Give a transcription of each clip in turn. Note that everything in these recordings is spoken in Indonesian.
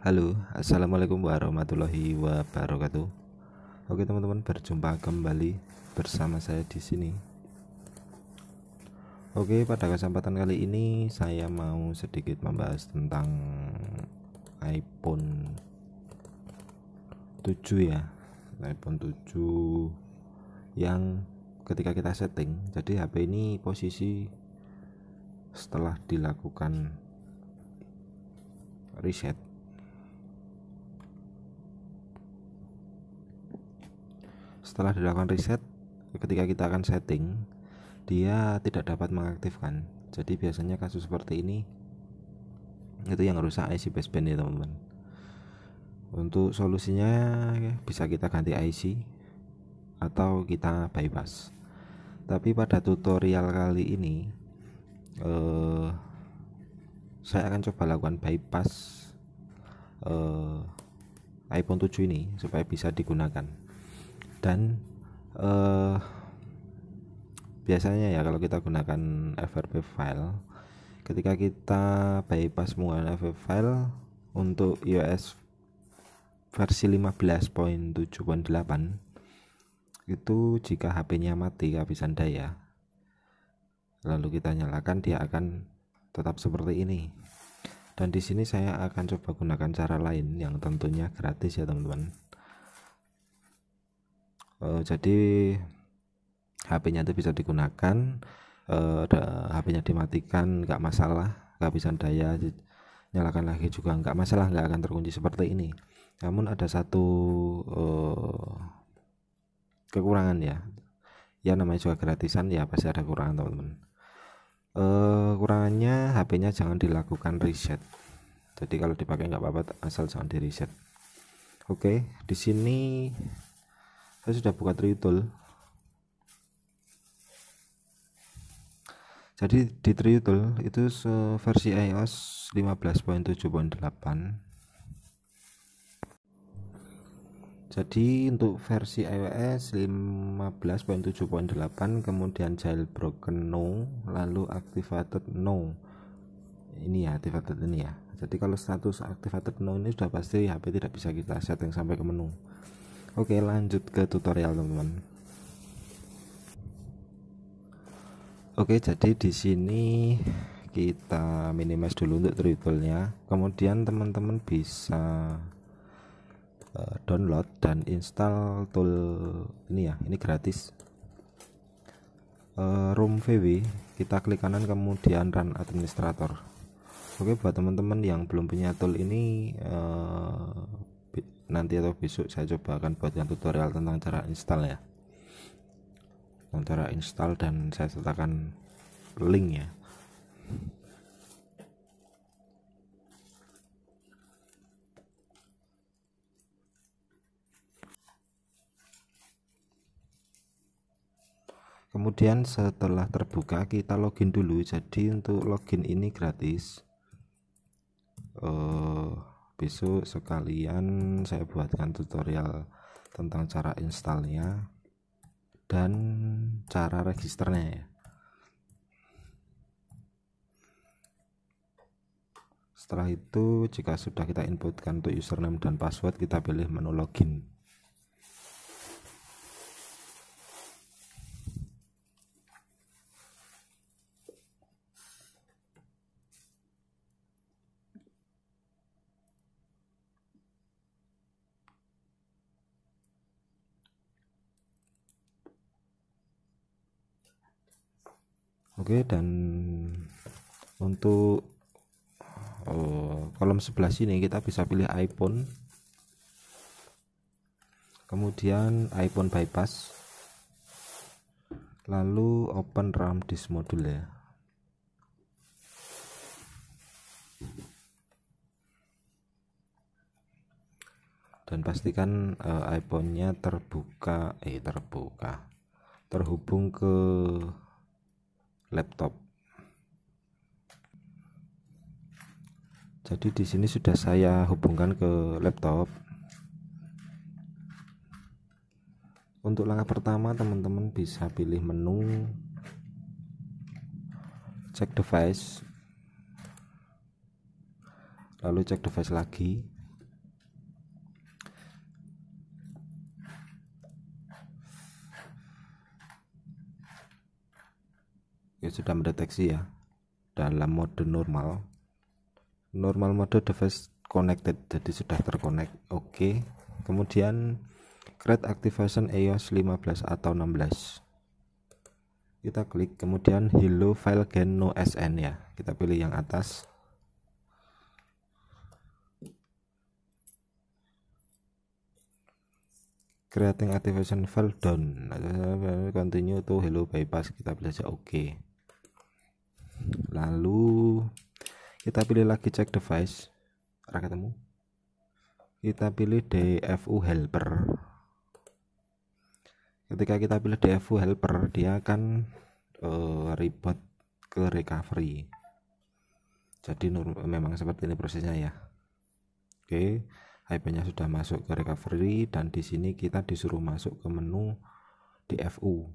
Halo, assalamualaikum warahmatullahi wabarakatuh. Oke teman-teman, berjumpa kembali bersama saya di sini. Oke, pada kesempatan kali ini saya mau sedikit membahas tentang iPhone 7 ya. iPhone 7 yang ketika kita setting, jadi HP ini posisi setelah dilakukan reset. Setelah dilakukan reset, ketika kita akan setting, dia tidak dapat mengaktifkan. Jadi biasanya kasus seperti ini itu yang rusak IC baseband ya teman-teman. Untuk solusinya bisa kita ganti IC atau kita bypass. Tapi pada tutorial kali ini saya akan coba lakukan bypass iPhone 7 ini supaya bisa digunakan. Dan biasanya ya kalau kita gunakan FRP file, ketika kita bypass menggunakan FRP file untuk iOS versi 15.7.8 itu, jika HP-nya mati kehabisan daya lalu kita nyalakan, dia akan tetap seperti ini. Dan di sini saya akan coba gunakan cara lain yang tentunya gratis ya teman-teman. Jadi HP-nya itu bisa digunakan, HP-nya dimatikan nggak masalah, kehabisan daya nyalakan lagi juga nggak masalah, nggak akan terkunci seperti ini. Namun ada satu kekurangan ya namanya juga gratisan ya, pasti ada kekurangan teman-teman. Kurangannya HP-nya jangan dilakukan reset. Jadi kalau dipakai nggak apa-apa, asal jangan di reset. Oke, di sini saya sudah buka TriTool. Jadi di TriTool itu versi iOS 15.7.8. Jadi untuk versi iOS 15.7.8 kemudian jailbroken no, lalu activated no. Ini ya, activated ini ya. Jadi kalau status activated no ini sudah pasti HP tidak bisa kita setting sampai ke menu. Oke, lanjut ke tutorial teman-teman. Oke, jadi di sini kita minimize dulu untuk TriTool-nya. Kemudian teman-teman bisa download dan install tool ini ya, ini gratis. Room VW, kita klik kanan kemudian run administrator. Oke, buat teman-teman yang belum punya tool ini, nanti atau besok saya coba akan buatkan tutorial tentang cara install ya, tentang cara install, dan saya sertakan link ya. Kemudian setelah terbuka kita login dulu. Jadi untuk login ini gratis. Besok sekalian saya buatkan tutorial tentang cara installnya dan cara registernya ya. Setelah itu, jika sudah kita inputkan untuk username dan password, kita pilih menu login. Oke, dan untuk kolom sebelah sini kita bisa pilih iPhone, kemudian iPhone bypass, lalu open RAM disk module ya. Dan pastikan iPhone-nya terhubung ke laptop. Jadi di sini sudah saya hubungkan ke laptop. Untuk langkah pertama teman-teman bisa pilih menu cek device, lalu cek device lagi, sudah mendeteksi ya dalam mode normal mode device connected, jadi sudah terkonek. Oke. Kemudian create activation EOS 15 atau 16, kita klik, kemudian hello file gain no sn ya, kita pilih yang atas. Creating activation file down, continue to hello bypass, kita pilih aja oke. Lalu kita pilih lagi check device, ketemu, kita pilih DFU helper. Ketika kita pilih DFU helper, dia akan reboot ke recovery. Jadi memang seperti ini prosesnya ya. Oke, IP-nya sudah masuk ke recovery, dan di sini kita disuruh masuk ke menu DFU.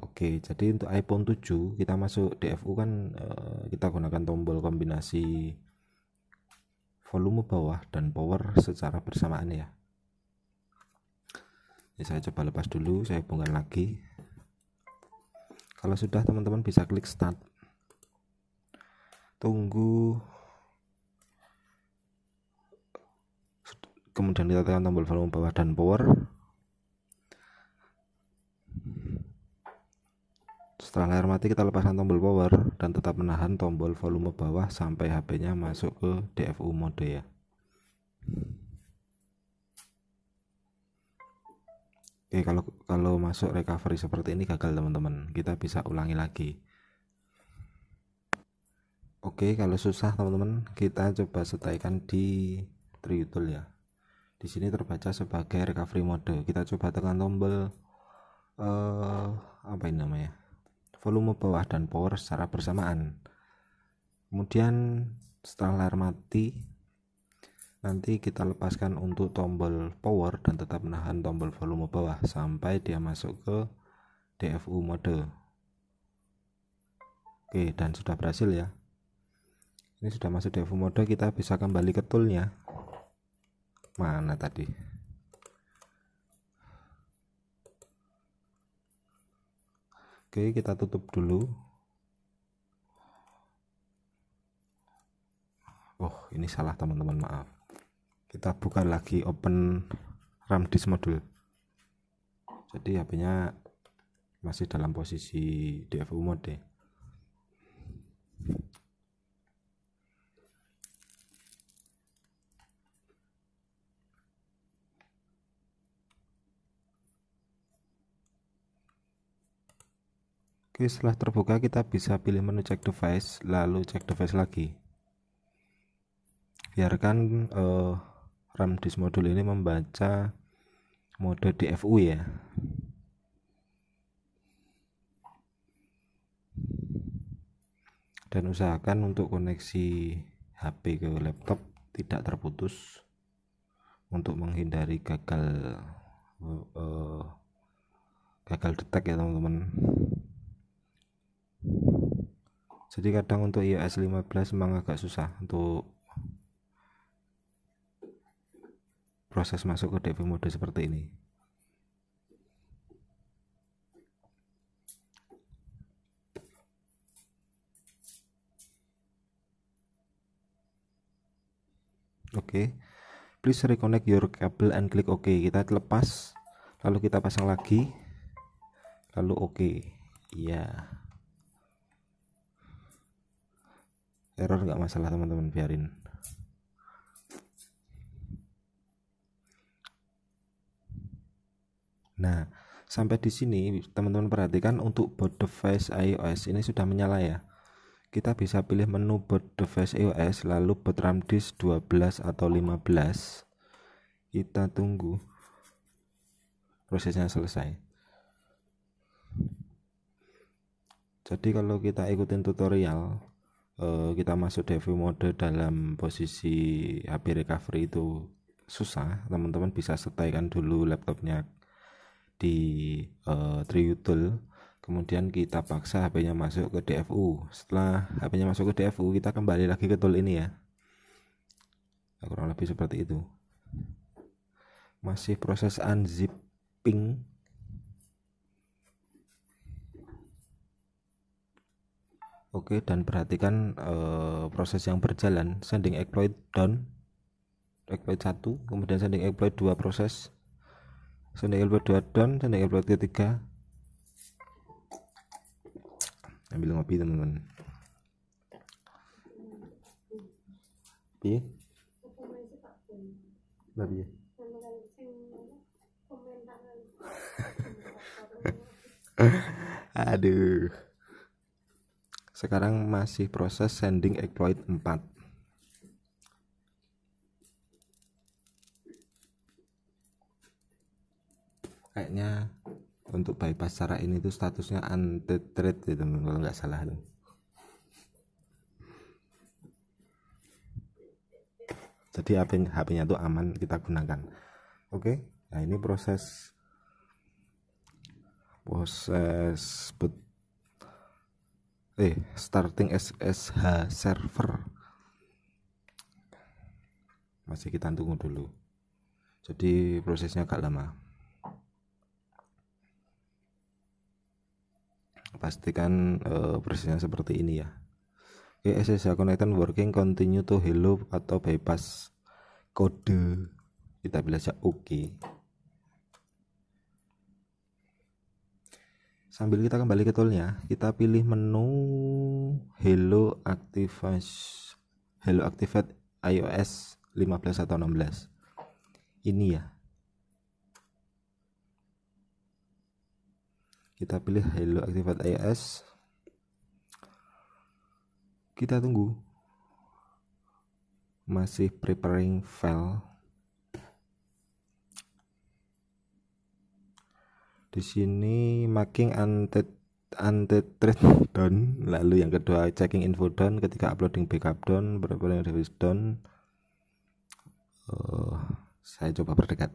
Oke, jadi untuk iPhone 7 kita masuk DFU kan kita gunakan tombol kombinasi volume bawah dan power secara bersamaan ya. Ini saya coba lepas dulu, saya hubungkan lagi. Kalau sudah, teman-teman bisa klik start. Tunggu. Kemudian kita tekan tombol volume bawah dan power. Setelah layar mati, kita lepaskan tombol power dan tetap menahan tombol volume bawah sampai HP-nya masuk ke DFU mode ya. Oke, kalau masuk recovery seperti ini gagal teman-teman, kita bisa ulangi lagi. Oke, kalau susah teman-teman, kita coba setaikan di TriUtool ya. Di sini terbaca sebagai recovery mode. Kita coba tekan tombol apa ini namanya, volume bawah dan power secara bersamaan. Kemudian setelah layar mati, nanti kita lepaskan untuk tombol power dan tetap menahan tombol volume bawah sampai dia masuk ke DFU mode. Oke, dan sudah berhasil ya. Ini sudah masuk DFU mode, kita bisa kembali ke toolnya. Mana tadi? Oke, kita tutup dulu. Oh, ini salah teman-teman, maaf. Kita buka lagi, open RAM disk module. Jadi HP-nya masih dalam posisi DFU mode. Oke, setelah terbuka kita bisa pilih menu check device, lalu check device lagi. Biarkan RAM disk module ini membaca mode DFU ya. Dan usahakan untuk koneksi HP ke laptop tidak terputus untuk menghindari gagal detect ya teman-teman. Jadi kadang untuk iOS 15 memang agak susah untuk proses masuk ke DFU mode seperti ini. Oke, please reconnect your cable and click OK. Kita lepas, lalu kita pasang lagi, lalu OK. Iya. Error nggak masalah teman-teman, biarin. Nah, sampai di sini teman-teman perhatikan untuk boot device iOS ini sudah menyala ya. Kita bisa pilih menu boot device iOS, lalu boot RAM disk 12 atau 15. Kita tunggu prosesnya selesai. Jadi kalau kita ikutin tutorial, kita masuk DFU mode dalam posisi HP recovery itu susah. Teman-teman bisa setaikan dulu laptopnya di TriUtool, kemudian kita paksa HP-nya masuk ke DFU. Setelah HP-nya masuk ke DFU, kita kembali lagi ke tool ini ya. Kurang lebih seperti itu. Masih proses unzipping. Oke, dan perhatikan proses yang berjalan. Sending exploit down, exploit 1, kemudian sending exploit 2 proses, sending exploit 2 down, sending exploit ketiga. Ambil ngopi teman-teman. Piye? Lah piye? Aduh. Sekarang masih proses sending exploit 4. Kayaknya untuk bypass cara ini tuh statusnya untethered ya teman, kalau nggak salah tuh. Jadi HP-nya tuh aman kita gunakan. Oke, nah ini proses boot starting SSH server. Masih kita tunggu dulu. Jadi prosesnya agak lama. Pastikan prosesnya seperti ini ya. Oke, SSH connection working, continue to hello atau bypass kode. Kita pilih saja oke. Sambil kita kembali ke toolnya, kita pilih menu hello activate iOS 15 atau 16. Ini ya. Kita pilih hello activate iOS. Kita tunggu. Masih preparing file. Di sini making untethered down, lalu yang kedua checking info down, ketiga uploading backup down, preparing device down. Saya coba berdekat.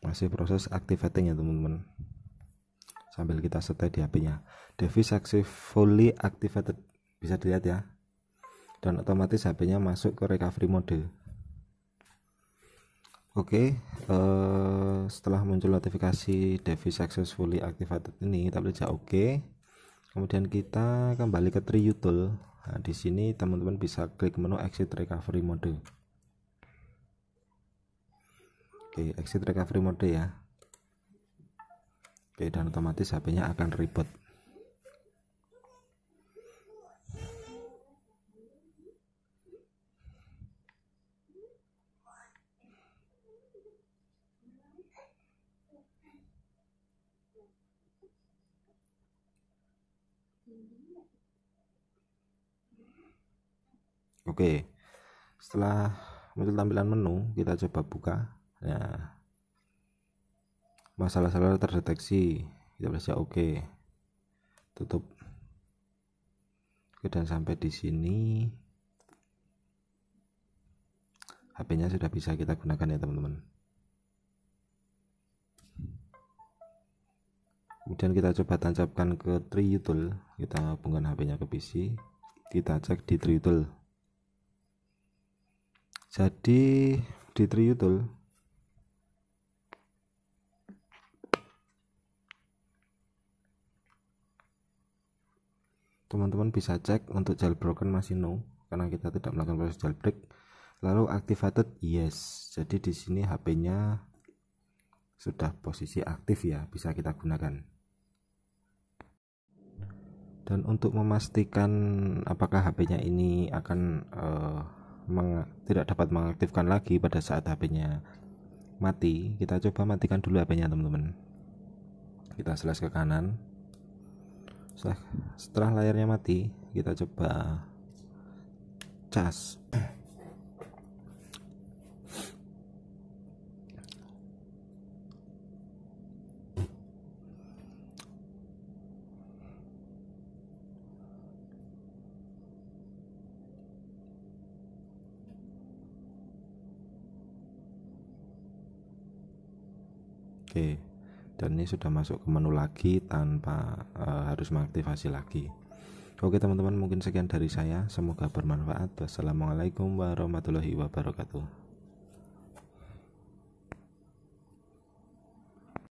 Masih proses activating ya teman-teman. Sambil kita setel di HP-nya. Device successfully activated, bisa dilihat ya. Dan otomatis HP-nya masuk ke recovery mode. Oke, setelah muncul notifikasi device successfully activated ini, kita pilih oke. Kemudian kita kembali ke TreeUtil. Nah, di sini teman-teman bisa klik menu exit recovery mode. Oke, exit recovery mode ya. Oke, dan otomatis HP-nya akan reboot. Oke, setelah muncul tampilan menu, kita coba buka. Ya, masalah terdeteksi, kita bisa oke, tutup. Oke, dan sampai di sini HP-nya sudah bisa kita gunakan ya teman-teman. Kemudian kita coba tancapkan ke TreeUtil, kita hubungkan HP-nya ke PC, kita cek di TreeUtil. Jadi di TreeUtil teman-teman bisa cek untuk jailbroken masih no, karena kita tidak melakukan proses jailbreak. Lalu activated yes, jadi di sini HP-nya sudah posisi aktif ya, bisa kita gunakan. Dan untuk memastikan apakah HP-nya ini akan tidak dapat mengaktifkan lagi pada saat HP-nya mati, kita coba matikan dulu HP-nya teman-teman. Kita slash ke kanan. Setelah layarnya mati, kita coba cas. Oke, dan ini sudah masuk ke menu lagi tanpa harus mengaktifasi lagi. Oke teman-teman, mungkin sekian dari saya, semoga bermanfaat. Wassalamualaikum warahmatullahi wabarakatuh.